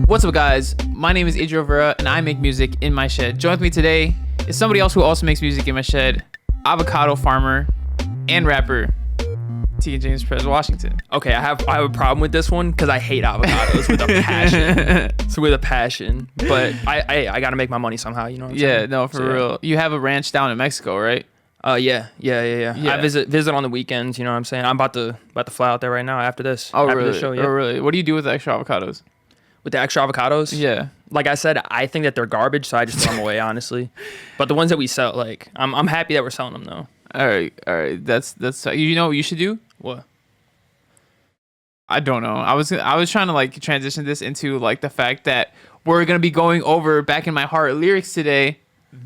What's up, guys? My name is Adriel Rivera, and I make music in my shed. Join with me today is somebody else who also makes music in my shed, avocado farmer and rapper, James Pres, Washington. Okay, I have a problem with this one because I hate avocados with a passion. It's with a passion, but I gotta make my money somehow. You know what I'm saying? Yeah, no, for real. You have a ranch down in Mexico, right? Yeah. I visit on the weekends. You know what I'm saying? I'm about to fly out there right now after this. Oh, after really? This show, yeah. Oh, really? What do you do with the extra avocados? With the extra avocados? Yeah. Like I said, I think that they're garbage, so I just throw them away, honestly. But the ones that we sell, like, I'm happy that we're selling them though. All right. That's you know what you should do? What? I don't know. I was trying to like transition this into like the fact that we're gonna be going over Back in My Heart lyrics today.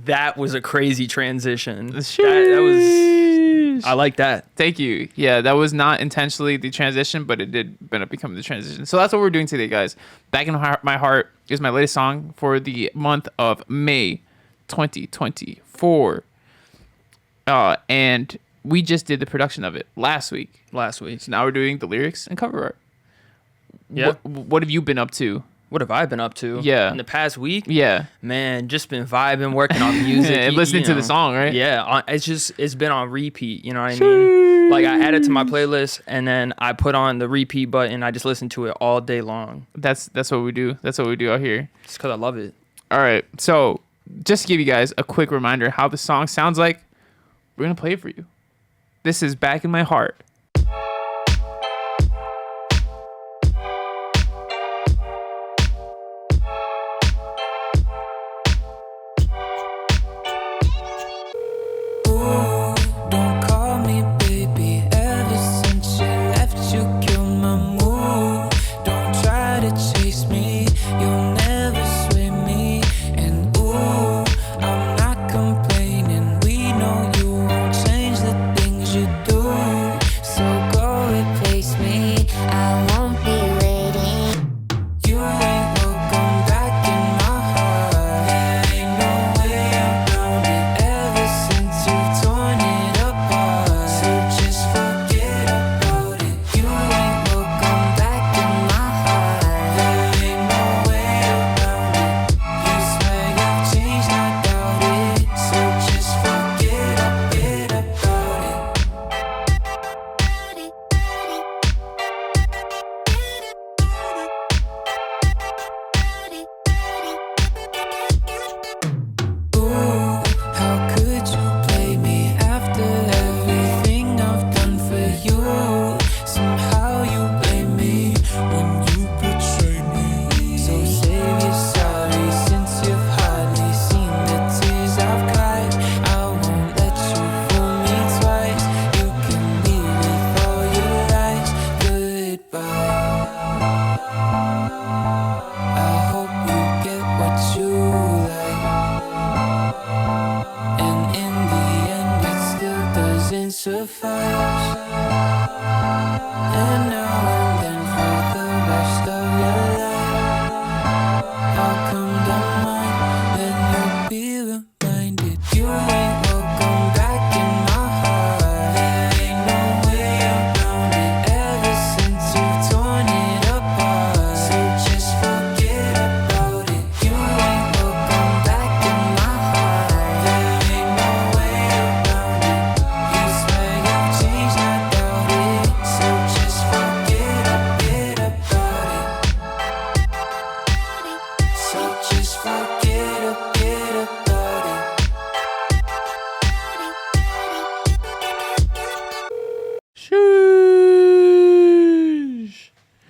That was a crazy transition. That was. I like that. Thank you. Yeah, that was not intentionally the transition, but it did end up becoming the transition. So that's what we're doing today, guys. Back in My Heart is my latest song for the month of May 2024. And we just did the production of it last week. So now we're doing the lyrics and cover art. Yeah. What have you been up to? What have I been up to? Yeah. In the past week? Yeah. Man, just been vibing, working on music. And listening to the song, right? Yeah. It's been on repeat. You know what I mean? Like, I add it to my playlist, and then I put on the repeat button. I just listen to it all day long. That's what we do. That's what we do out here. It's because I love it. All right. So just to give you guys a quick reminder how the song sounds like, we're going to play it for you. This is Back in My Heart.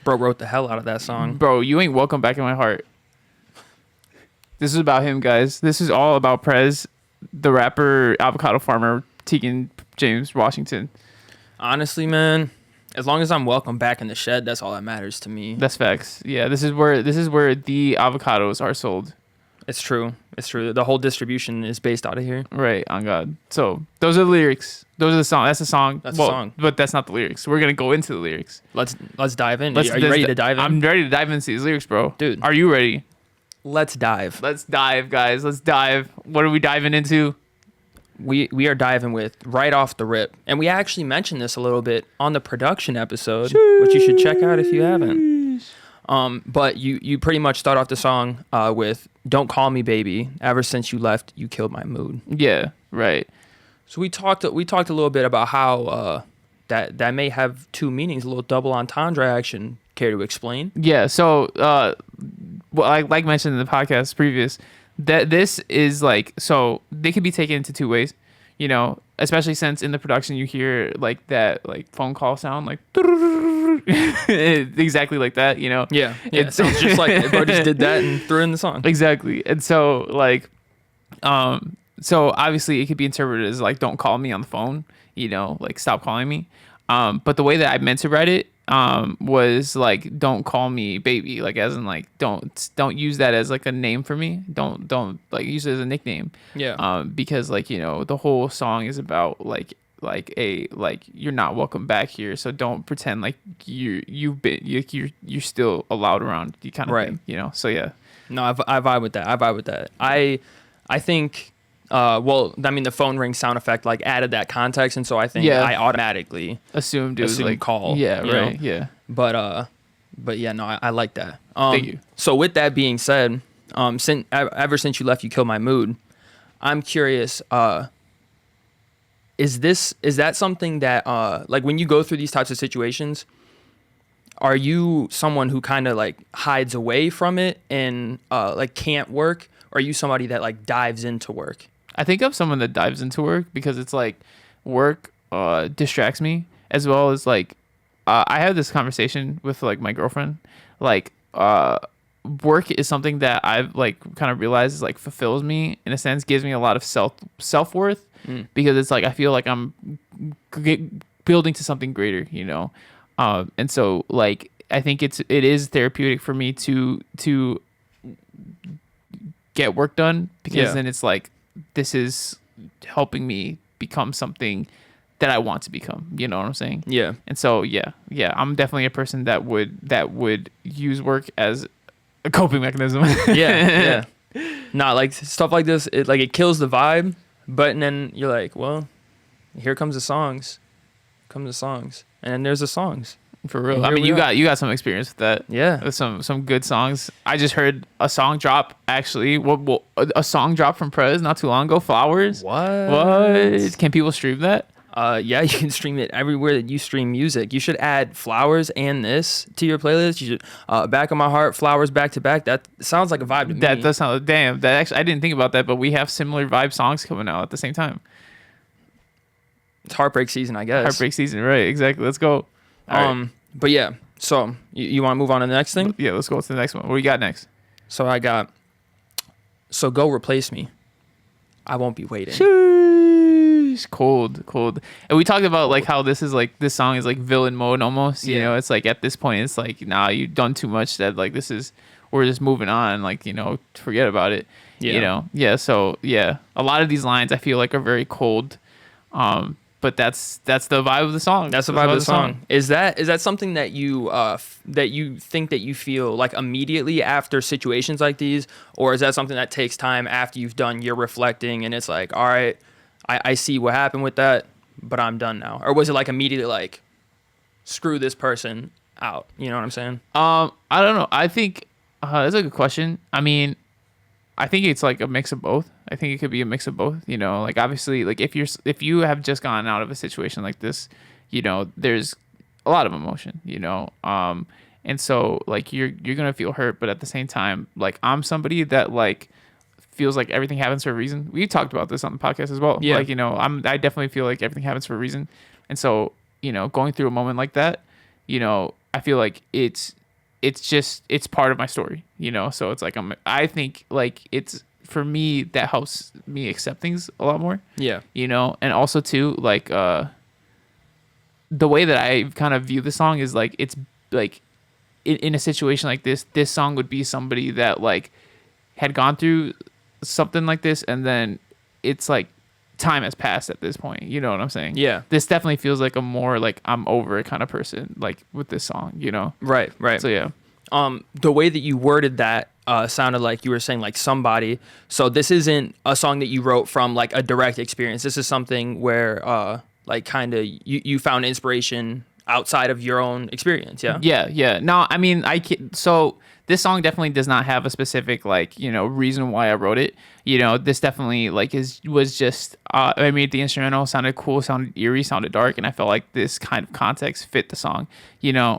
Bro wrote the hell out of that song. Bro, you ain't welcome back in my heart. This is about him, guys. This is all about Pres, the rapper, avocado farmer, James Washington. Honestly, man, as long as I'm welcome back in the shed, that's all that matters to me. That's facts. Yeah, this is where the avocados are sold. It's true. The whole distribution is based out of here. Right, on God. So those are the lyrics. Those are the song. That's the song. That's the song. But that's not the lyrics. We're gonna go into the lyrics. Let's dive in. Are you ready to dive in? I'm ready to dive into these lyrics, bro. Dude. Are you ready? Let's dive. Let's dive, guys. Let's dive. What are we diving into? We are diving with Right Off the Rip. And we actually mentioned this a little bit on the production episode, which you should check out if you haven't. But you pretty much start off the song with "Don't call me baby. Ever since you left, you killed my mood." Yeah, right. So we talked a little bit about how that may have two meanings, a little double entendre action. Care to explain? Yeah. So, well, like mentioned in the podcast previous, that this is like, so they could be taken into two ways, you know, especially since in the production you hear like that like phone call sound like exactly like that, you know. Yeah, it sounds just like bro just did that and threw in the song. Exactly. And so like, so obviously it could be interpreted as like, don't call me on the phone, you know, like stop calling me. But the way that I meant to write it was like, don't call me baby, like as in like don't use that as like a name for me. Don't like use it as a nickname. Yeah. Because like, you know, the whole song is about like you're not welcome back here, so don't pretend like you're still allowed around, you kind of Right. thing, you know. So yeah. No, I vibe with that. I think well, I mean the phone ring sound effect like added that context, and so I think I automatically assumed it was like call. Yeah, right. Know? Yeah. But yeah, no, I like that. Thank you. So with that being said, ever since you left, you killed my mood. I'm curious. Is that something that like when you go through these types of situations, are you someone who kind of like hides away from it and like can't work, or are you somebody that like dives into work? I think I'm someone that dives into work because it's like work distracts me, as well as like I have this conversation with like my girlfriend, like work is something that I've like kind of realized is like fulfills me in a sense, gives me a lot of self-worth, because it's like I feel like I'm building to something greater, you know. And so like I think it is therapeutic for me to get work done, because then it's like this is helping me become something that I want to become, you know what I'm saying? Yeah. And so yeah, I'm definitely a person that would use work as a coping mechanism. yeah. Not like stuff like this, it kills the vibe, but then you're like, well, here comes the songs. And then there's the songs. For real. I mean, you got some experience with that. Yeah. With some good songs. I just heard a song drop, actually. Well, a song drop from Pres not too long ago. Flowers. What? Can people stream that? Yeah, you can stream it everywhere that you stream music. You should add Flowers and this to your playlist. You should Back of My Heart, Flowers back to back. That sounds like a vibe to me. That does sound, damn. That actually, I didn't think about that, but we have similar vibe songs coming out at the same time. It's heartbreak season, I guess. Heartbreak season, right? Exactly. Let's go. All right. But yeah, so you want to move on to the next thing? Yeah, let's go to the next one. What do you got next? So I got, so go replace me. I won't be waiting. Sheesh. Cold. And we talked about like how this song is like villain mode almost. You know, it's like at this point, it's like, nah, you've done too much, that like we're just moving on. Like, you know, forget about it. Yeah. You know? Yeah. So yeah, a lot of these lines I feel like are very cold. But that's the vibe of the song. That's the vibe of the song. Is that something that you think that you feel like immediately after situations like these, or is that something that takes time after you've done your reflecting and it's like, all right, I see what happened with that, but I'm done now? Or was it like immediately like, screw this person out? You know what I'm saying? I don't know. I think that's a good question. I mean, I think it's like a mix of both. I think it could be a mix of both, you know, like obviously like if you have just gone out of a situation like this, you know, there's a lot of emotion, you know, and so like you're going to feel hurt, but at the same time, like I'm somebody that like feels like everything happens for a reason. We talked about this on the podcast as well. Yeah. Like, you know, I definitely feel like everything happens for a reason. And so, you know, going through a moment like that, you know, I feel like it's part of my story, you know? So it's like, I think like it's, for me, that helps me accept things a lot more. Yeah. You know, and also too, like, the way that I kind of view the song is like, it's like in a situation like this song would be somebody that like had gone through something like this. And then it's like time has passed at this point. You know what I'm saying? Yeah. This definitely feels like a more like I'm over it kind of person, like with this song, you know? Right. So yeah. The way that you worded that sounded like you were saying like somebody. So this isn't a song that you wrote from like a direct experience. This is something where like kind of you found inspiration outside of your own experience. Yeah. Yeah. No, I mean, so this song definitely does not have a specific like, reason why I wrote it. This definitely like was just I mean, the instrumental sounded cool, sounded eerie, sounded dark, and I felt like this kind of context fit the song. Yeah.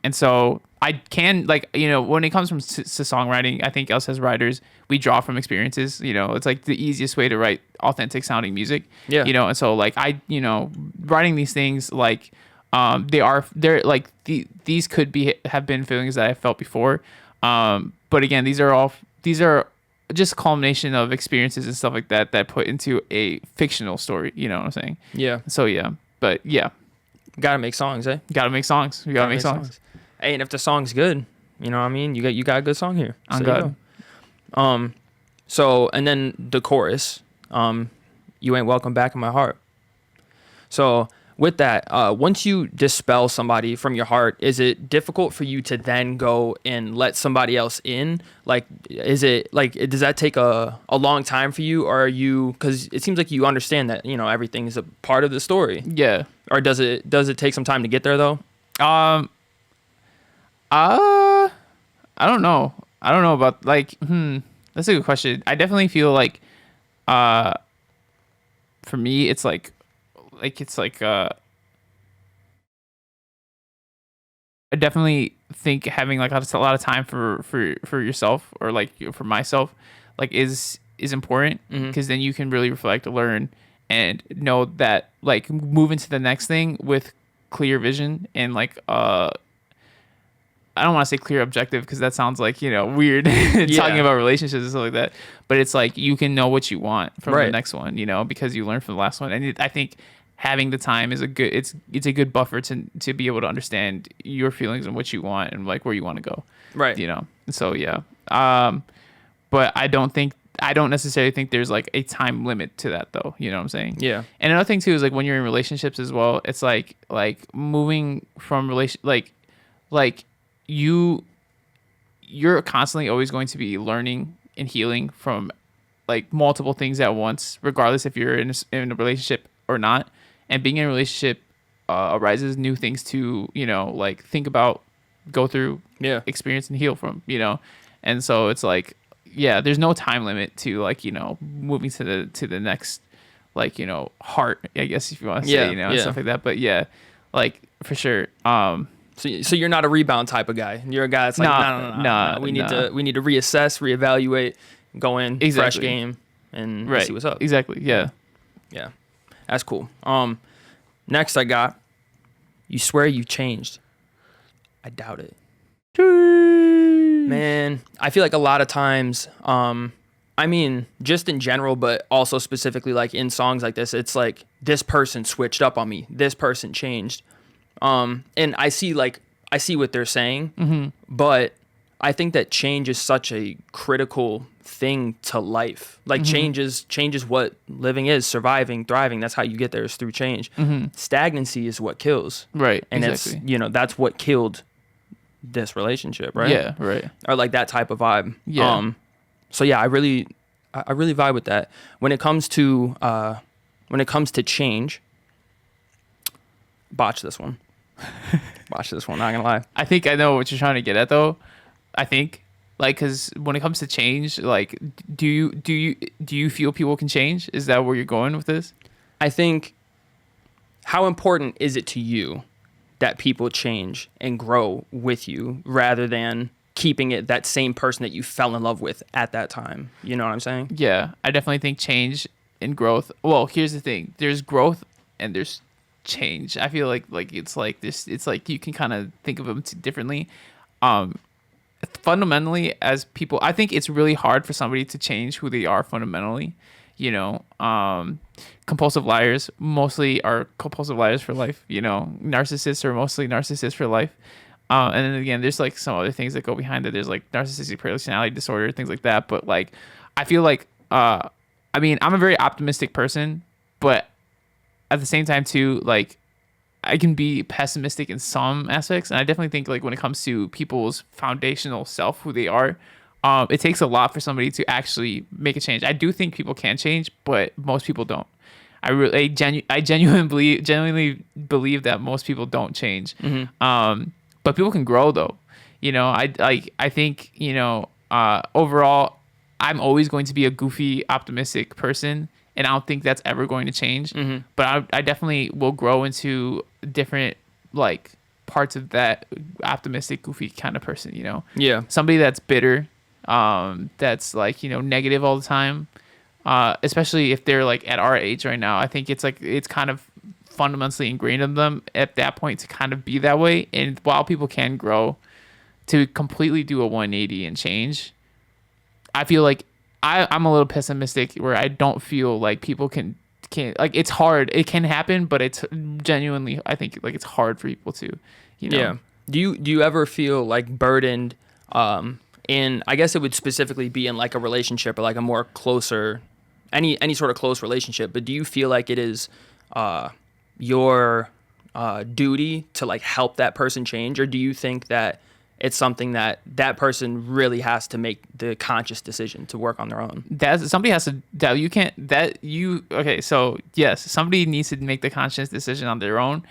And so I can like, when it comes to songwriting, I think us as writers, we draw from experiences. It's like the easiest way to write authentic sounding music. Yeah. And so like writing these things like they're like these could have been feelings that I felt before, but again, these are just a culmination of experiences and stuff like that put into a fictional story. You know what I'm saying? Yeah. So yeah, but yeah, Gotta make songs, eh? gotta make songs. We gotta make songs. Hey, and if the song's good, you know what I mean? You got a good song here. I'm So you good. go. So and then the chorus, you ain't welcome back in my heart. So with that, once you dispel somebody from your heart, is it difficult for you to then go and let somebody else in? Like, is it like, does that take a long time for you, or are you, because it seems like you understand that, everything is a part of the story, Yeah. or does it take some time to get there though? I don't know. I don't know about like, that's a good question. I definitely feel like, for me, it's like, I definitely think having like a lot of time for yourself or like for myself, like is important because then you can really reflect, learn, and know that like move into the next thing with clear vision and like I don't want to say clear objective because that sounds like weird talking about relationships and stuff like that, but it's like you can know what you want from the next one because you learned from the last one. And I think having the time is it's a good buffer to be able to understand your feelings and what you want and like where you want to go, Right. So yeah, but I don't necessarily think there's like a time limit to that though. You know what I'm saying? Yeah. And another thing too is like when you're in relationships as well, it's like moving from like you're constantly always going to be learning and healing from like multiple things at once, regardless if you're in a relationship or not. And being in a relationship arises new things to like think about, go through, experience, and heal from. And so it's like there's no time limit to like moving to the next like heart, I guess, if you want to say and stuff like that. But yeah, like for sure. So you're not a rebound type of guy. You're a guy that's like, no. We need to reassess, reevaluate, go in, fresh game, and see what's up. Exactly. Yeah. Yeah. That's cool. Next I got, you swear you changed. I doubt it. Man, I feel like a lot of times, I mean, just in general, but also specifically like in songs like this, it's like this person switched up on me. This person changed. And I see what they're saying, but I think that change is such a critical thing to life. Like changes what living is, surviving, thriving. That's how you get there, is through change. Stagnancy is what kills. Right. And exactly. it's, that's what killed this relationship, right? Yeah. Right. Or like that type of vibe. Yeah. So yeah, I really vibe with that. When it comes to change, botch this one. Not gonna lie. I think I know what you're trying to get at though. I think like because when it comes to change, like do you feel people can change? Is that where you're going with this? I think, how important is it to you that people change and grow with you rather than keeping it that same person that you fell in love with at that time? You know what I'm saying? Yeah, I definitely think change and growth. Well, here's the thing: there's growth and there's change. I feel like it's like this. It's like you can kind of think of them differently. Fundamentally, as people, I think it's really hard for somebody to change who they are fundamentally. Compulsive liars mostly are compulsive liars for life. Narcissists are mostly narcissists for life. And then again, there's like some other things that go behind it. There's like narcissistic personality disorder, things like that. But like, I feel like, I mean, I'm a very optimistic person, but at the same time too, like I can be pessimistic in some aspects. And I definitely think like when it comes to people's foundational self, who they are, it takes a lot for somebody to actually make a change. I do think people can change, but most people don't. I genuinely believe that most people don't change. But people can grow though. I think, overall, I'm always going to be a goofy, optimistic person, and I don't think that's ever going to change. But I definitely will grow into different like parts of that optimistic, goofy kind of person. Yeah. Somebody that's bitter, that's like negative all the time. Especially if they're like at our age right now, I think it's kind of fundamentally ingrained in them at that point to kind of be that way. And while people can grow to completely do a 180 and change, I feel like I'm a little pessimistic where I don't feel like people can like, it's hard. It can happen, but it's genuinely, I think, like, it's hard for people to, Yeah. Do you ever feel like burdened, in, I guess it would specifically be in like a relationship or like a more closer, any sort of close relationship, but do you feel like it is your duty to like help that person change, or do you think that it's something that person really has to make the conscious decision to work on their own? Somebody has to, okay, so yes, somebody needs to make the conscious decision on their own.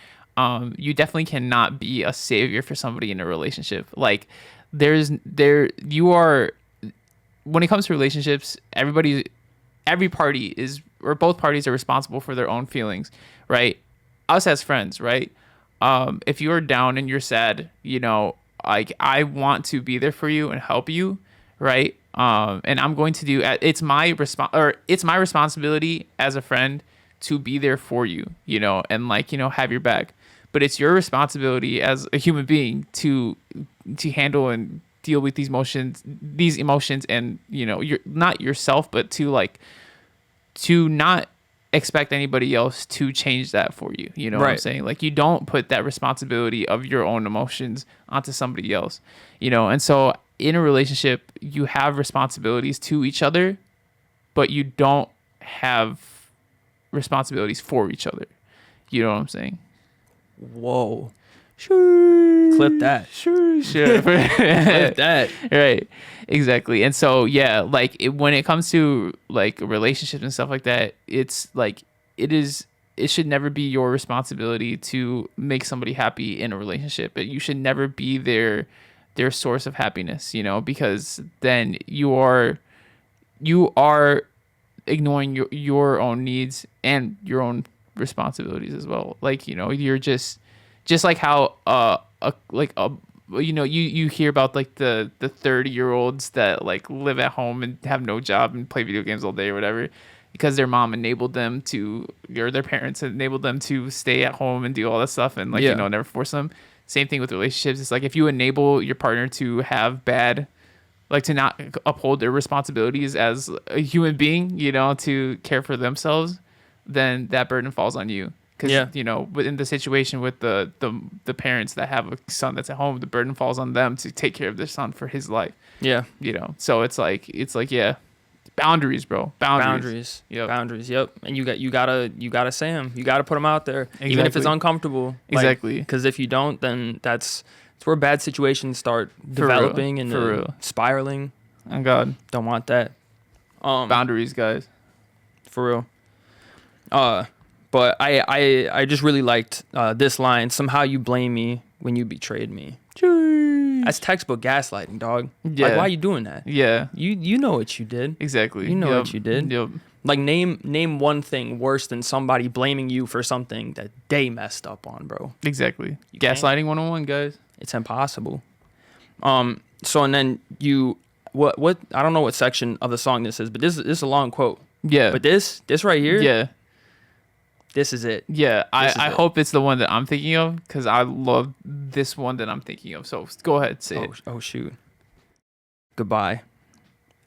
You definitely cannot be a savior for somebody in a relationship. Like, you are, when it comes to relationships, every party is, or both parties are responsible for their own feelings, right? Us as friends, right? If you're down and you're sad, like, I want to be there for you and help you, right? And I'm going to do, it's my responsibility as a friend to be there for you, and like, have your back. But it's your responsibility as a human being to handle and deal with these emotions, and you're not yourself, but to not expect anybody else to change that for you. You know what I'm saying? Like, you don't put that responsibility of your own emotions onto somebody else. And so in a relationship, you have responsibilities to each other, but you don't have responsibilities for each other. You know what I'm saying? Whoa. Sure. Clip that. Sure. Clip that. Right. Exactly. And so, yeah, like, when it comes to like relationships and stuff like that, it's like, it should never be your responsibility to make somebody happy in a relationship. But you should never be their source of happiness, because then you are ignoring your own needs and your own responsibilities as well. Like, you're just like how you hear about like the 30-year-olds that like live at home and have no job and play video games all day or whatever, because their mom enabled them to, or their parents enabled them to stay at home and do all that stuff, and like, never force them. Same thing with relationships. It's like, if you enable your partner to have to not uphold their responsibilities as a human being, to care for themselves, then that burden falls on you. Because, within the situation with the parents that have a son that's at home, the burden falls on them to take care of their son for his life. Yeah. So it's like, yeah, boundaries, bro. Boundaries. Yep. Boundaries. Yep. And you gotta say them. You gotta put them out there, even if it's uncomfortable. Exactly. Because if you don't, then that's where bad situations start developing and spiraling. Oh God, don't want that. Boundaries, guys. For real. But I just really liked this line. Somehow you blame me when you betrayed me. Jeez. That's textball gaslighting, dog. Yeah. Like, why are you doing that? Yeah. You know what you did. Exactly. You know what you did. Yep. Like, name one thing worse than somebody blaming you for something that they messed up on, bro. Exactly. Gaslighting 101, guys. It's impossible. So, and then what I don't know what section of the song this is, but this is a long quote. Yeah. But this right here. Yeah. This is it. Yeah, I hope it's the one that I'm thinking of, because I love this one that I'm thinking of. So go ahead, say it. Oh, shoot. Goodbye.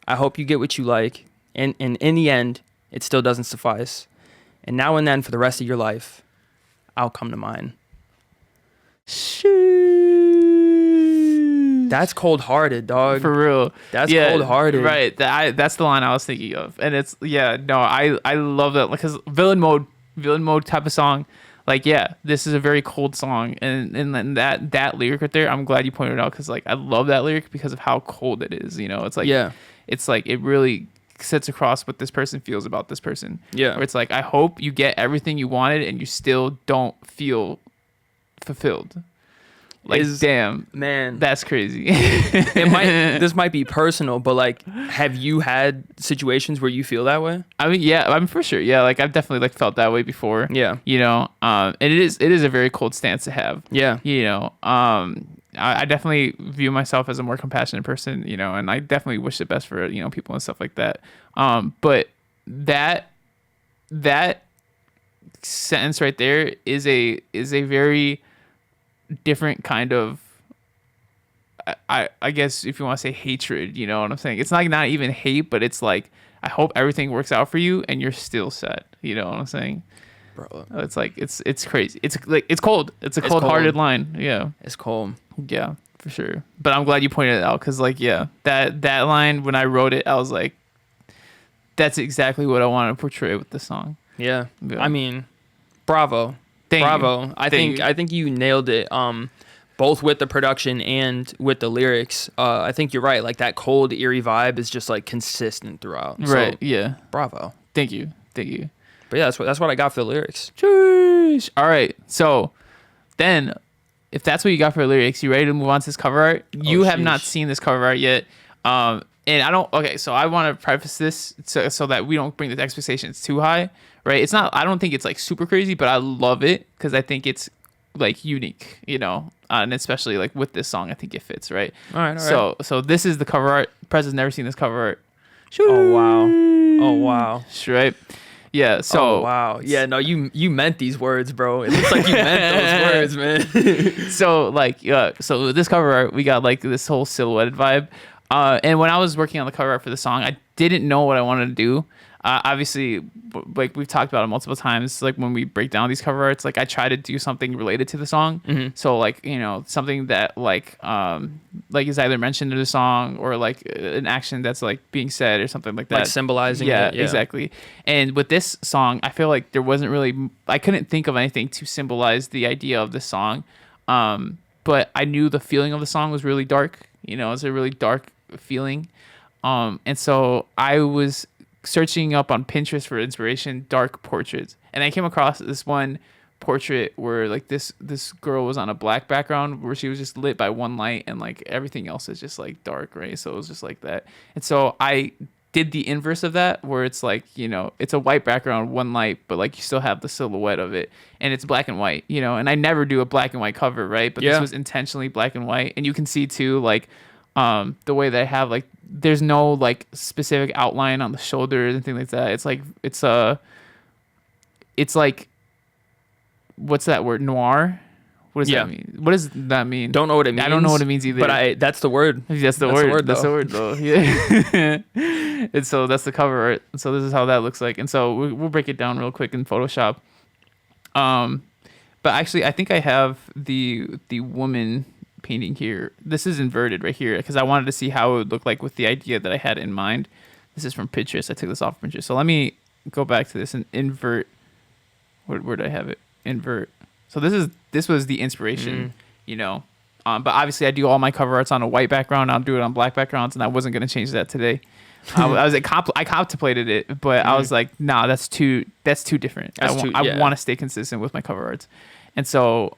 I hope you get what you like, and in the end, it still doesn't suffice. And now and then, for the rest of your life, I'll come to mine. Shoot. That's cold-hearted, dog. For real. That's cold-hearted. Right. That's the line I was thinking of. And it's, I love that, because villain mode type of song. Like, yeah, this is a very cold song, and that lyric right there, I'm glad you pointed it out, because like, I love that lyric because of how cold it is. It's like, it's like, it really sets across what this person feels about this person. Yeah. Where it's like, I hope you get everything you wanted and you still don't feel fulfilled. Like, damn, man, that's crazy. This might be personal, but like, have you had situations where you feel that way? I mean, yeah, I'm for sure. Yeah, like I've definitely like felt that way before. Yeah. You know, and it is a very cold stance to have. Yeah. You know, I definitely view myself as a more compassionate person, you know, and I definitely wish the best for, you know, people and stuff like that. But that sentence right there is a very different kind of, I guess if you want to say hatred, you know what I'm saying? It's like not even hate, but it's like, I hope everything works out for you and you're still set. You know what I'm saying? Bro. It's like, it's crazy. It's like, it's cold. It's a cold-hearted line. Yeah. It's cold. Yeah, for sure. But I'm glad you pointed it out because, like, yeah, that line, when I wrote it, I was like, that's exactly what I want to portray with the song. Yeah. Yeah. I mean, bravo. Bravo. You. I think you nailed it. Both with the production and with the lyrics. I think you're right. Like that cold, eerie vibe is just like consistent throughout. Right. So, Yeah. bravo. Thank you. But yeah, that's what I got for the lyrics. Jeez. All right. So then, if that's what you got for the lyrics, you ready to move on to this cover art? You have not seen this cover art yet. And I don't. Okay. So I want to preface this so that we don't bring the expectations too high. Right. It's not. I don't think it's like super crazy, but I love it because I think it's like unique. You know. And especially like with this song, I think it fits. Right. All right. So this is the cover art. Prez has never seen this cover art. Oh wow. Right. Yeah. So. Oh wow. Yeah. No, you meant these words, bro. It looks like you meant those words, man. So like, so with this cover art, we got like this whole silhouetted vibe. And when I was working on the cover art for the song, I didn't know what I wanted to do. Obviously, like we've talked about it multiple times, like when we break down these cover arts, like I try to do something related to the song. Mm-hmm. So like, you know, something that like is either mentioned in the song or like an action that's like being said or something like that. Like symbolizing it. Yeah, exactly. And with this song, I feel like there wasn't really, I couldn't think of anything to symbolize the idea of the song. But I knew the feeling of the song was really dark. You know, it's a really dark feeling. And so I was searching up on Pinterest for inspiration, dark portraits, and I came across this one portrait where like this girl was on a black background where she was just lit by one light and like everything else is just like dark, right? So it was just like that. And so I did the inverse of that, where it's like, you know, it's a white background, one light, but like you still have the silhouette of it, and it's black and white, you know. And I never do a black and white cover, right? But this was intentionally black and white, and you can see too, like the way that I have, like, there's no like specific outline on the shoulders and things like that. It's like it's like, what's that word? Noir. What does that mean? What does that mean? Don't know what it means. I don't know what it means either. But that's the word. That's the word. That's the word though. Yeah. And so that's the cover art. So this is how that looks like. And so we'll break it down real quick in Photoshop. But actually, I think I have the woman painting here. This is inverted right here because I wanted to see how it would look like with the idea that I had in mind. This is from Pinterest. I took this off of Pinterest. So let me go back to this and invert. Where did I have it? Invert. So this was the inspiration, you know. But obviously I do all my cover arts on a white background. I'll do it on black backgrounds, and I wasn't going to change that today. I contemplated it, but I was like, nah, that's too different. I want to stay consistent with my cover arts. And so,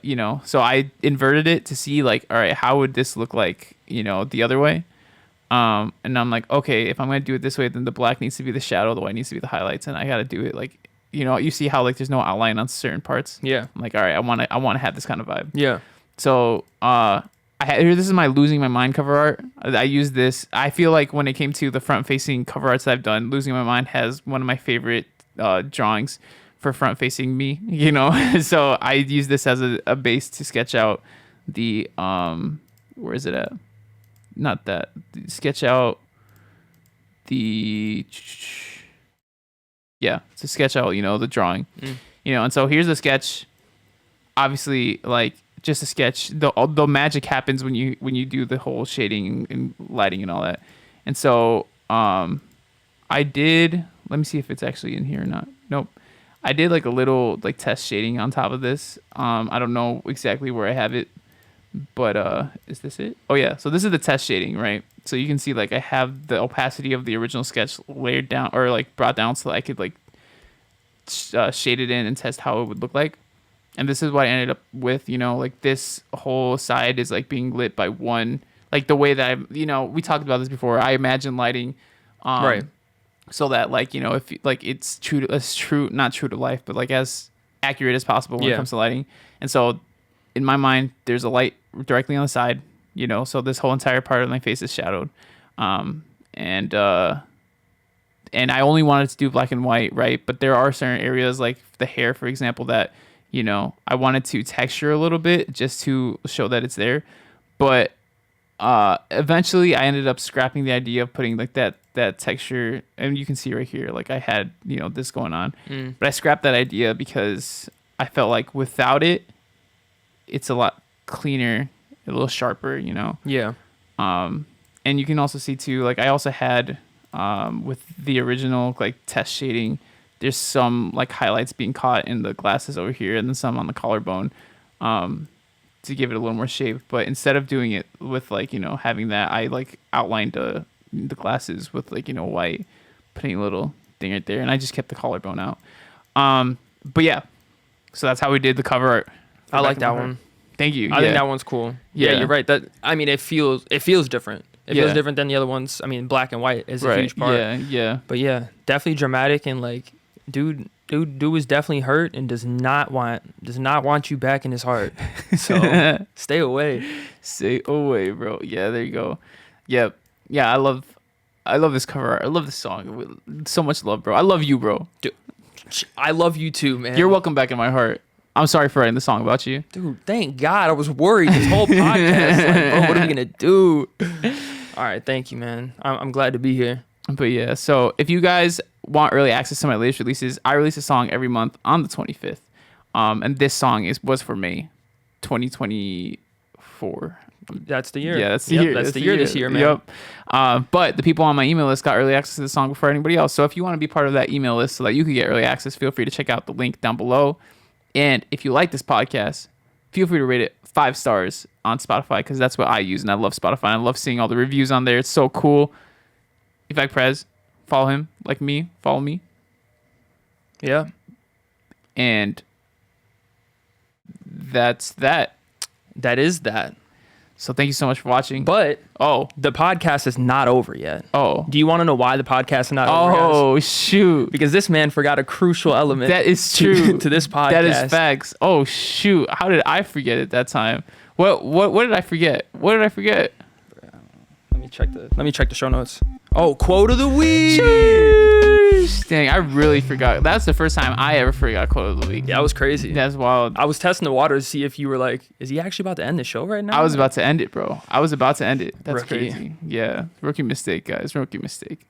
you know, so I inverted it to see like, all right, how would this look like, you know, the other way? And I'm like, okay, if I'm going to do it this way, then the black needs to be the shadow, the white needs to be the highlights. And I got to do it like, you know, you see how like there's no outline on certain parts. Yeah. I'm like, all right, I want to have this kind of vibe. Yeah. So, this is my Losing My Mind cover art. I use this. I feel like when it came to the front facing cover arts that I've done, Losing My Mind has one of my favorite drawings for front facing me, you know. So I use this as a base to sketch out the where is it at? Not that. Sketch out the to sketch out, you know, the drawing. You know, and so here's the sketch. Obviously, like just a sketch. The magic happens when you do the whole shading and lighting and all that. And so I did, let me see if it's actually in here or not. Nope. I did like a little like test shading on top of this. I don't know exactly where I have it, But is this it? Oh yeah. So this is the test shading, right? So you can see like I have the opacity of the original sketch layered down or like brought down so that I could like shade it in and test how it would look like. And this is what I ended up with, like this whole side is like being lit by one, like the way that we talked about this before. I imagine lighting, Right. so that like, if like it's not true to life, but like as accurate as possible when it Yeah. comes to lighting. And so in my mind, there's a light directly on the side, so this whole entire part of my face is shadowed. And I only wanted to do black and white, right? But there are certain areas like the hair, for example, that, I wanted to texture a little bit just to show that it's there. But eventually I ended up scrapping the idea of putting like that texture, and you can see right here, like I had, this going on. But I scrapped that idea because I felt like without it, it's a lot cleaner, a little sharper, Yeah. And you can also see too, like I also had with the original like test shading, there's some like highlights being caught in the glasses over here and then some on the collarbone, to give it a little more shape. But instead of doing it with like, having that, I like outlined the glasses with like, white, putting a little thing right there, and I just kept the collarbone out. But yeah, so that's how we did the cover art. I like that one. Thank you. I think that one's cool. Yeah, Yeah. you're right. That it feels different. It Yeah. feels different than the other ones. I mean, black and white is a right. huge part. Yeah. But yeah, definitely dramatic, and like dude is definitely hurt and does not want you back in his heart. So stay away. Stay away, bro. Yeah, there you go. Yep. Yeah, I love this cover art. I love this song. So much love, bro. I love you, bro. Dude, I love you too, man. You're welcome back in my heart. I'm sorry for writing the song about you. Dude, thank God. I was worried this whole podcast. Like, bro, what are we gonna do? All right, thank you, man. I'm glad to be here. But yeah, so if you guys want early access to my latest releases, I release a song every month on the 25th. And this song was for May 2024. That's the year. Yeah, that's the year. That's the year this year, man. Yep. But the people on my email list got early access to the song before anybody else. So if you want to be part of that email list so that you can get early access, feel free to check out the link down below. And if you like this podcast, feel free to rate it 5 stars on Spotify, because that's what I use, and I love Spotify. I love seeing all the reviews on there. It's so cool. Adriel Pres, follow him. Like me, follow me. Yeah. And that's that. That is that. So thank you so much for watching. But Oh, the podcast is not over yet. oh, Do you want to know why the podcast is not over, guys? oh, shoot. Because this man forgot a crucial element. That is true. to this podcast. That is facts. Oh, shoot. How did I forget it that time? What did I forget? What did I forget? Let me check the show notes. Oh, quote of the week. Sheesh. Dang, I really forgot. That's the first time I ever forgot quote of the week. Yeah, that was crazy. That's wild. I was testing the water to see if you were like, is he actually about to end the show right now? I was about to end it, bro. I was about to end it. That's Rookie. crazy. Yeah. Rookie mistake, guys. Rookie mistake.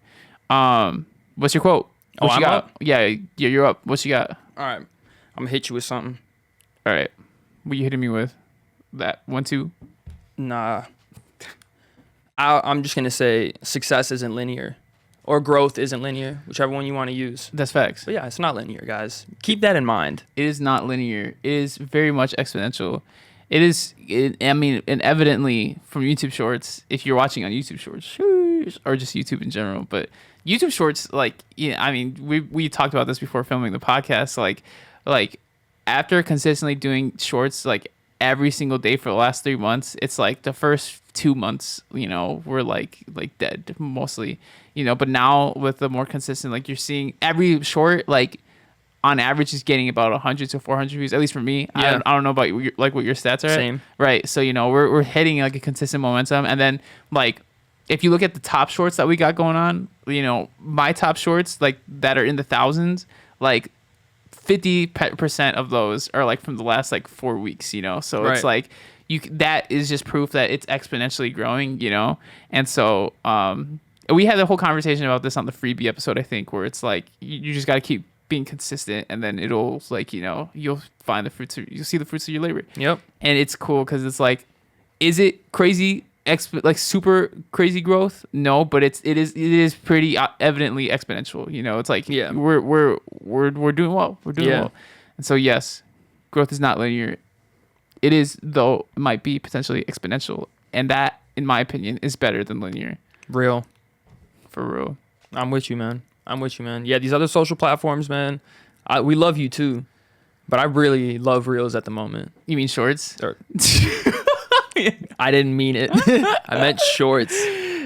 What's your quote? Oh, What you I'm got? up? Yeah, you're up. What you got? All right. I'm going to hit you with something. All right. What you hitting me with? That 1, 2. Nah. I'm just going to say success isn't linear, or growth isn't linear, whichever one you want to use. That's facts. But yeah, it's not linear, guys. Keep that in mind. It is not linear. It is very much exponential. And evidently from YouTube Shorts, if you're watching on YouTube Shorts, or just YouTube in general, but YouTube Shorts, like, yeah, I mean, we talked about this before filming the podcast, like after consistently doing shorts, like every single day for the last 3 months, it's like the first 2 months, we're like dead mostly, but now with the more consistent, like you're seeing every short, like on average is getting about 100 to 400 views, at least for me. Yeah. I don't know about you, like what your stats are. Same. Right. So, we're hitting like a consistent momentum. And then like, if you look at the top shorts that we got going on, my top shorts, like that are in the thousands, like 50% of those are like from the last like 4 weeks, so Right. it's like that is just proof that it's exponentially growing, and so we had the whole conversation about this on the freebie episode, I think, where it's like you just got to keep being consistent, and then it'll like you'll find you'll see the fruits of your labor. Yep. And it's cool because it's like, is it crazy like super crazy growth? No, but it is pretty evidently exponential. It's like, Yeah. we're doing well. We're doing Yeah. well. And so yes, growth is not linear. It is, though, might be potentially exponential, and that, in my opinion, is better than linear. Real. For real. I'm with you, man. Yeah, these other social platforms, man. We love you too, but I really love Reels at the moment. You mean Shorts? I didn't mean it. I meant Shorts.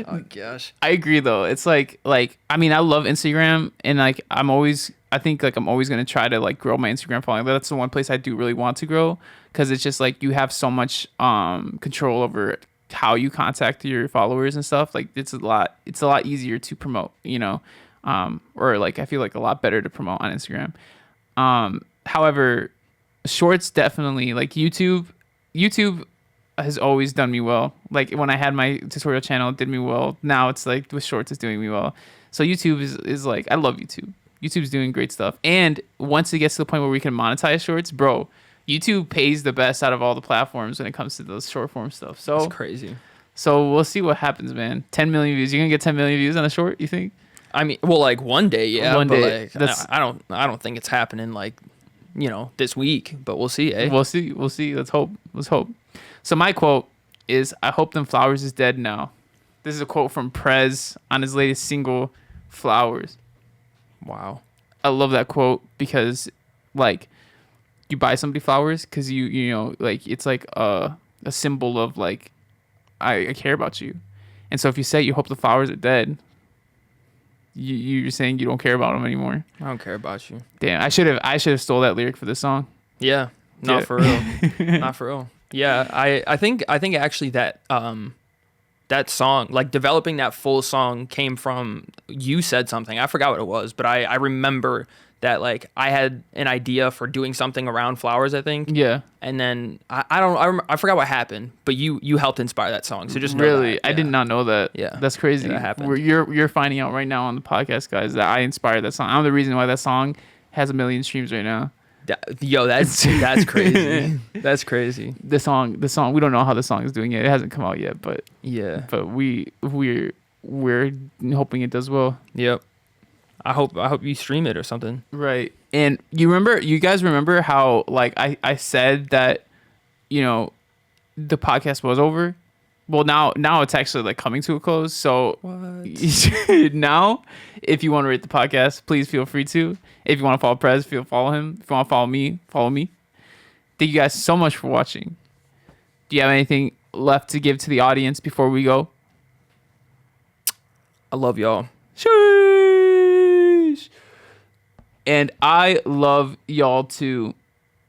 Oh gosh. I agree though. It's like I mean, I love Instagram, and like I think like I'm always gonna try to like grow my Instagram following. That's the one place I do really want to grow, because it's just like you have so much control over how you contact your followers and stuff. Like it's a lot easier to promote, you know, or like I feel like a lot better to promote on Instagram. However, Shorts definitely, like YouTube has always done me well. Like when I had my tutorial channel, it did me well. Now it's like with Shorts, it's doing me well. So YouTube is like, I love YouTube. YouTube's doing great stuff. And once it gets to the point where we can monetize Shorts, bro, YouTube pays the best out of all the platforms when it comes to those short form stuff. So that's crazy. So we'll see what happens, man. 10 million views. You're gonna get 10 million views on a short, you think? I mean, well, like one day, yeah. One but day. Like, I don't think it's happening like, you know, this week. But we'll see, eh? We'll see. Let's hope. So my quote is, "I hope them flowers is dead now." This is a quote from Pres on his latest single, "Flowers." Wow. I love that quote because, like, you buy somebody flowers because you know, like, it's like a symbol of like, I care about you. And so if you say you hope the flowers are dead, you're saying you don't care about them anymore. I don't care about you. Damn, I should have stole that lyric for this song. Yeah. Not for real. Not for real. Yeah, I think actually that that song, like developing that full song, came from, you said something. I forgot what it was, but I remember that like I had an idea for doing something around flowers, I think. Yeah. And then I forgot what happened, but you helped inspire that song. So just know really, that. I did not know that. Yeah, that's crazy. Yeah, that happened. You're finding out right now on the podcast, guys, that I inspired that song. I'm the reason why that song has 1 million streams right now. Yo, that's crazy. That's crazy. The song. We don't know how the song is doing yet. It hasn't come out yet, but yeah. But we're hoping it does well. Yep. I hope you stream it or something. Right. And you guys remember how like I said that, you know, the podcast was over? Well, now it's actually like coming to a close. So now, if you want to rate the podcast, please feel free to. If you want to follow Pres, follow him. If you want to follow me, follow me. Thank you guys so much for watching. Do you have anything left to give to the audience before we go? I love y'all. Sheesh. And I love y'all too.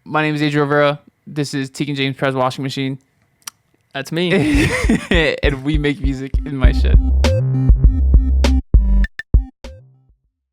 My name is Adriel Rivera. This is Tegan James Pres Washing Machine. That's me. And we make music in my shed.